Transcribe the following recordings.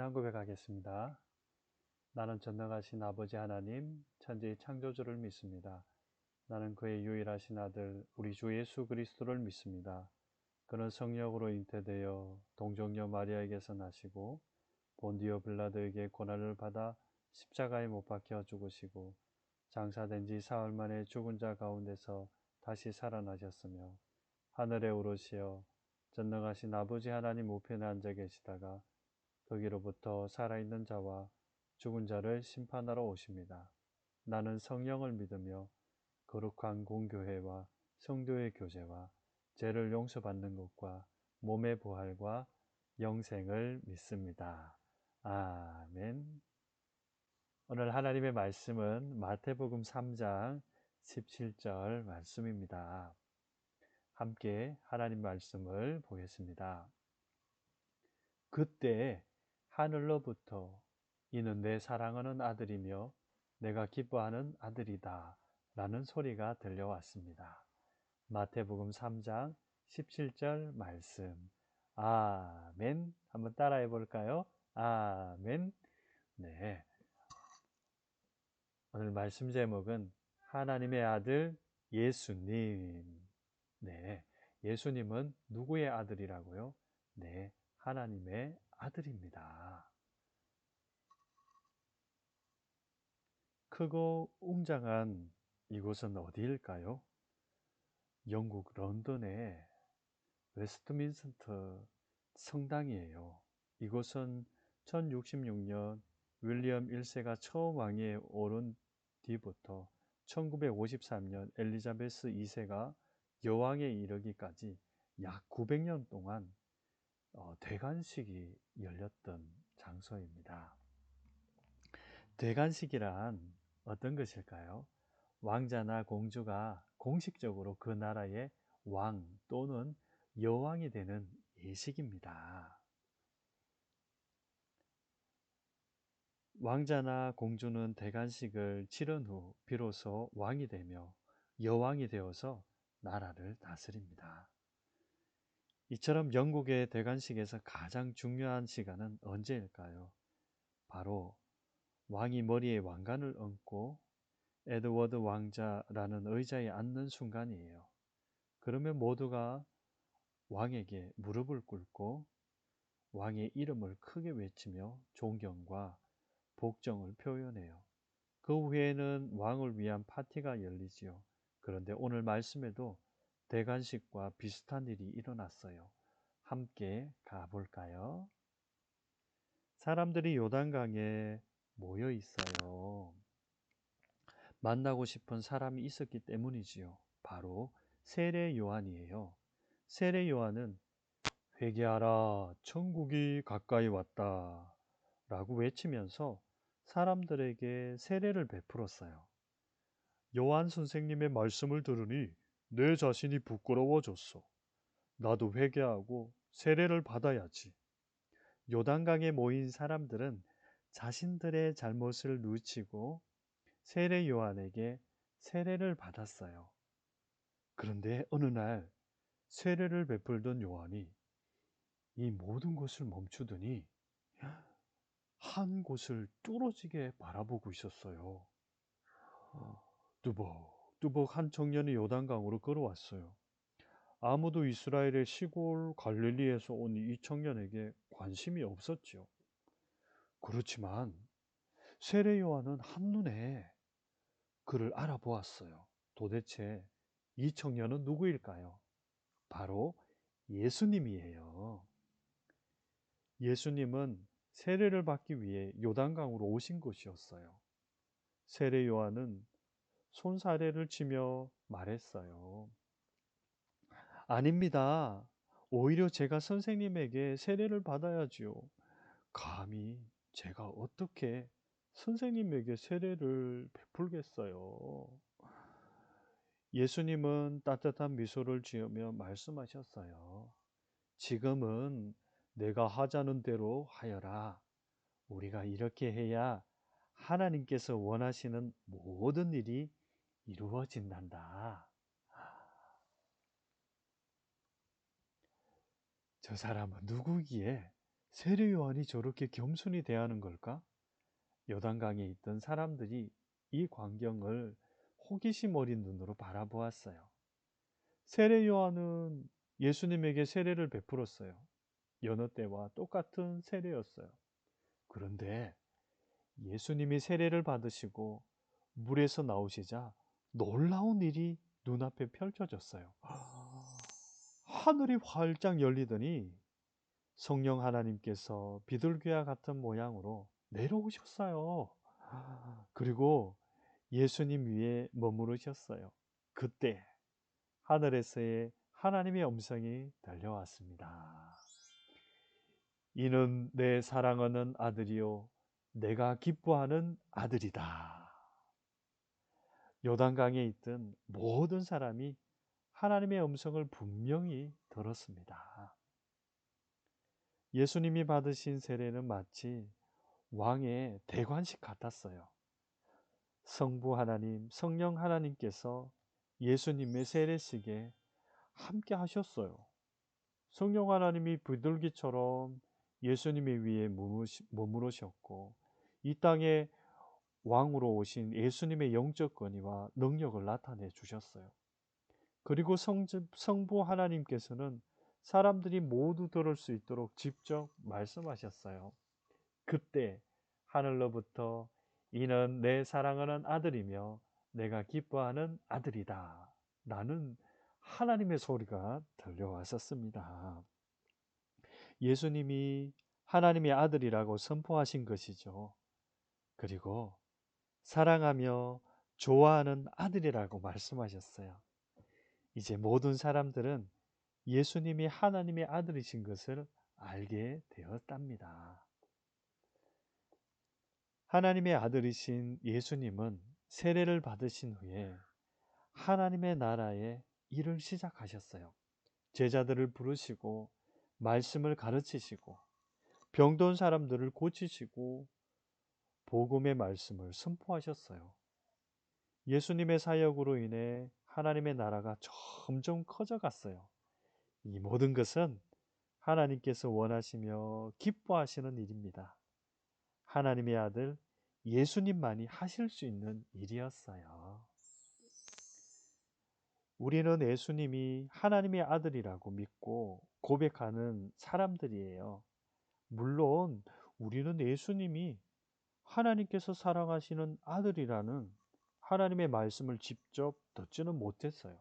신앙 고백하겠습니다. 나는 전능하신 아버지 하나님, 천지의 창조주를 믿습니다. 나는 그의 유일하신 아들, 우리 주 예수 그리스도를 믿습니다. 그는 성령으로 잉태되어 동정녀 마리아에게서 나시고 본디오 빌라도에게 고난을 받아 십자가에 못 박혀 죽으시고 장사된 지 사흘 만에 죽은 자 가운데서 다시 살아나셨으며 하늘에 오르시어 전능하신 아버지 하나님 우편에 앉아 계시다가 거기로부터 살아있는 자와 죽은 자를 심판하러 오십니다. 나는 성령을 믿으며 거룩한 공교회와 성도의 교제와 죄를 용서받는 것과 몸의 부활과 영생을 믿습니다. 아멘. 오늘 하나님의 말씀은 마태복음 3장 17절 말씀입니다. 함께 하나님 말씀을 보겠습니다. 그때 하늘로부터 이는 내 사랑하는 아들이며 내가 기뻐하는 아들이다 라는 소리가 들려왔습니다. 마태복음 3장 17절 말씀. 아멘. 한번 따라해 볼까요? 아멘. 네. 오늘 말씀 제목은 하나님의 아들 예수님. 네. 예수님은 누구의 아들이라고요? 네. 하나님의 아들입니다. 크고 웅장한 이곳은 어디일까요? 영국 런던의 웨스트민스터 성당이에요. 이곳은 1066년 윌리엄 1세가 처음 왕위에 오른 뒤부터 1953년 엘리자베스 2세가 여왕에 이르기까지 약 900년 동안 대관식이 열렸던 장소입니다. 대관식이란 어떤 것일까요? 왕자나 공주가 공식적으로 그 나라의 왕 또는 여왕이 되는 예식입니다. 왕자나 공주는 대관식을 치른 후 비로소 왕이 되며 여왕이 되어서 나라를 다스립니다. 이처럼 영국의 대관식에서 가장 중요한 시간은 언제일까요? 바로 왕이 머리에 왕관을 얹고 에드워드 왕자라는 의자에 앉는 순간이에요. 그러면 모두가 왕에게 무릎을 꿇고 왕의 이름을 크게 외치며 존경과 복정을 표현해요. 그 후에는 왕을 위한 파티가 열리지요. 그런데 오늘 말씀에도 대관식과 비슷한 일이 일어났어요. 함께 가볼까요? 사람들이 요단강에 모여 있어요. 만나고 싶은 사람이 있었기 때문이지요. 바로 세례 요한이에요. 세례 요한은 회개하라, 천국이 가까이 왔다 라고 외치면서 사람들에게 세례를 베풀었어요. 요한 선생님의 말씀을 들으니 내 자신이 부끄러워졌어. 나도 회개하고 세례를 받아야지. 요단강에 모인 사람들은 자신들의 잘못을 뉘우치고 세례 요한에게 세례를 받았어요. 그런데 어느 날 세례를 베풀던 요한이 이 모든 것을 멈추더니 한 곳을 뚫어지게 바라보고 있었어요. 뚜벅뚜벅 한 청년이 요단강으로 걸어왔어요. 아무도 이스라엘의 시골 갈릴리에서 온 이 청년에게 관심이 없었지요. 그렇지만 세례 요한은 한눈에 그를 알아보았어요. 도대체 이 청년은 누구일까요? 바로 예수님이에요. 예수님은 세례를 받기 위해 요단강으로 오신 곳이었어요. 세례 요한은 손사래를 치며 말했어요. 아닙니다. 오히려 제가 선생님에게 세례를 받아야지요. 감히 제가 어떻게 선생님에게 세례를 베풀겠어요? 예수님은 따뜻한 미소를 지으며 말씀하셨어요. 지금은 내가 하자는 대로 하여라. 우리가 이렇게 해야 하나님께서 원하시는 모든 일이 이루어진단다. 저 사람은 누구기에 세례 요한이 저렇게 겸손히 대하는 걸까? 요단강에 있던 사람들이 이 광경을 호기심 어린 눈으로 바라보았어요. 세례 요한은 예수님에게 세례를 베풀었어요. 여느 때와 똑같은 세례였어요. 그런데 예수님이 세례를 받으시고 물에서 나오시자 놀라운 일이 눈앞에 펼쳐졌어요. 하늘이 활짝 열리더니 성령 하나님께서 비둘기와 같은 모양으로 내려오셨어요. 그리고 예수님 위에 머무르셨어요. 그때 하늘에서의 하나님의 음성이 들려왔습니다. 이는 내 사랑하는 아들이요 내가 기뻐하는 아들이다. 요단강에 있던 모든 사람이 하나님의 음성을 분명히 들었습니다. 예수님이 받으신 세례는 마치 왕의 대관식 같았어요. 성부 하나님, 성령 하나님께서 예수님의 세례식에 함께 하셨어요. 성령 하나님이 비둘기처럼 예수님의 위에 머무르셨고 이 땅에 왕으로 오신 예수님의 영적 권위와 능력을 나타내 주셨어요. 그리고 성부 하나님께서는 사람들이 모두 들을 수 있도록 직접 말씀하셨어요. 그때 하늘로부터 이는 내 사랑하는 아들이며 내가 기뻐하는 아들이다 라는 하나님의 소리가 들려왔었습니다. 예수님이 하나님의 아들이라고 선포하신 것이죠. 그리고 사랑하며 좋아하는 아들이라고 말씀하셨어요. 이제 모든 사람들은 예수님이 하나님의 아들이신 것을 알게 되었답니다. 하나님의 아들이신 예수님은 세례를 받으신 후에 하나님의 나라의 일을 시작하셨어요. 제자들을 부르시고 말씀을 가르치시고 병든 사람들을 고치시고 복음의 말씀을 선포하셨어요. 예수님의 사역으로 인해 하나님의 나라가 점점 커져갔어요. 이 모든 것은 하나님께서 원하시며 기뻐하시는 일입니다. 하나님의 아들 예수님만이 하실 수 있는 일이었어요. 우리는 예수님이 하나님의 아들이라고 믿고 고백하는 사람들이에요. 물론 우리는 예수님이 하나님께서 사랑하시는 아들이라는 하나님의 말씀을 직접 듣지는 못했어요.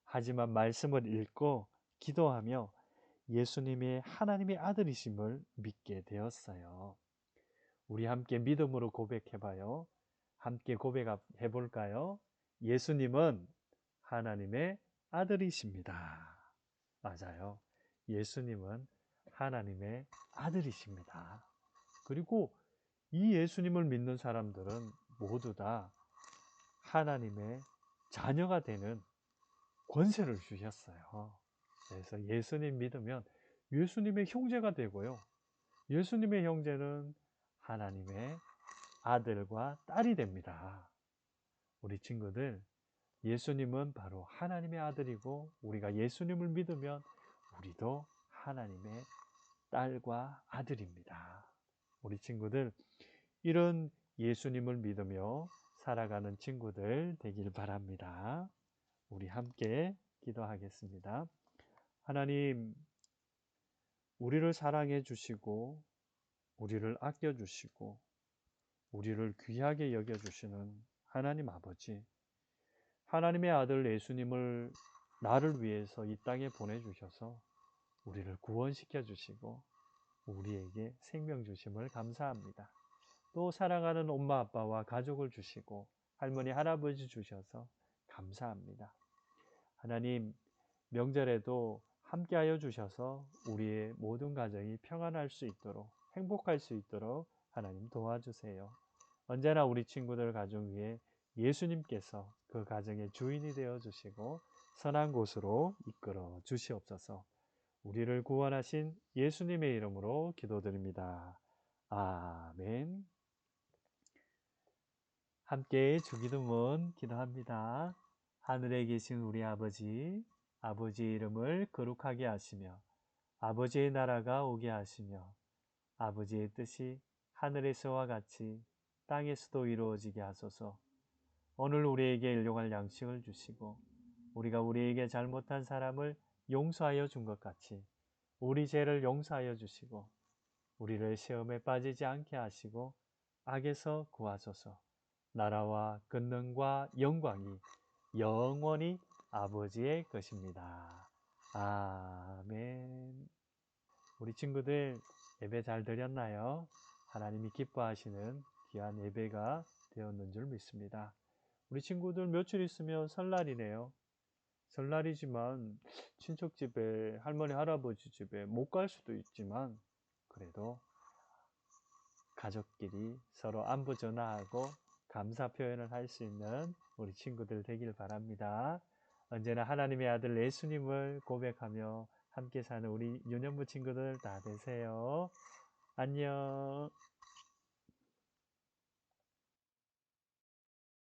하지만 말씀을 읽고 기도하며 예수님의 하나님의 아들이심을 믿게 되었어요. 우리 함께 믿음으로 고백해봐요. 함께 고백해 볼까요? 예수님은 하나님의 아들이십니다. 맞아요. 예수님은 하나님의 아들이십니다. 그리고 이 예수님을 믿는 사람들은 모두 다 하나님의 자녀가 되는 권세를 주셨어요. 그래서 예수님 믿으면 예수님의 형제가 되고요. 예수님의 형제는 하나님의 아들과 딸이 됩니다. 우리 친구들, 예수님은 바로 하나님의 아들이고 우리가 예수님을 믿으면 우리도 하나님의 딸과 아들입니다. 우리 친구들, 이런 예수님을 믿으며 살아가는 친구들 되길 바랍니다. 우리 함께 기도하겠습니다. 하나님, 우리를 사랑해 주시고 우리를 아껴 주시고 우리를 귀하게 여겨 주시는 하나님 아버지, 하나님의 아들 예수님을 나를 위해서 이 땅에 보내주셔서 우리를 구원시켜 주시고 우리에게 생명 주심을 감사합니다. 또 사랑하는 엄마 아빠와 가족을 주시고 할머니 할아버지 주셔서 감사합니다. 하나님, 명절에도 함께하여 주셔서 우리의 모든 가정이 평안할 수 있도록 행복할 수 있도록 하나님 도와주세요. 언제나 우리 친구들 가정 위에 예수님께서 그 가정의 주인이 되어 주시고 선한 곳으로 이끌어 주시옵소서. 우리를 구원하신 예수님의 이름으로 기도드립니다. 아멘. 함께 주기도문 기도합니다. 하늘에 계신 우리 아버지, 아버지의 이름을 거룩하게 하시며 아버지의 나라가 오게 하시며 아버지의 뜻이 하늘에서와 같이 땅에서도 이루어지게 하소서. 오늘 우리에게 일용할 양식을 주시고 우리가 우리에게 잘못한 사람을 용서하여 준 것 같이 우리 죄를 용서하여 주시고 우리를 시험에 빠지지 않게 하시고 악에서 구하소서. 나라와 권능과 영광이 영원히 아버지의 것입니다. 아멘. 우리 친구들 예배 잘 드렸나요? 하나님이 기뻐하시는 귀한 예배가 되었는 줄 믿습니다. 우리 친구들 며칠 있으면 설날이네요. 설날이지만 친척 집에, 할머니, 할아버지 집에 못 갈 수도 있지만 그래도 가족끼리 서로 안부 전화하고 감사 표현을 할 수 있는 우리 친구들 되길 바랍니다. 언제나 하나님의 아들 예수님을 고백하며 함께 사는 우리 유년부 친구들 다 되세요. 안녕.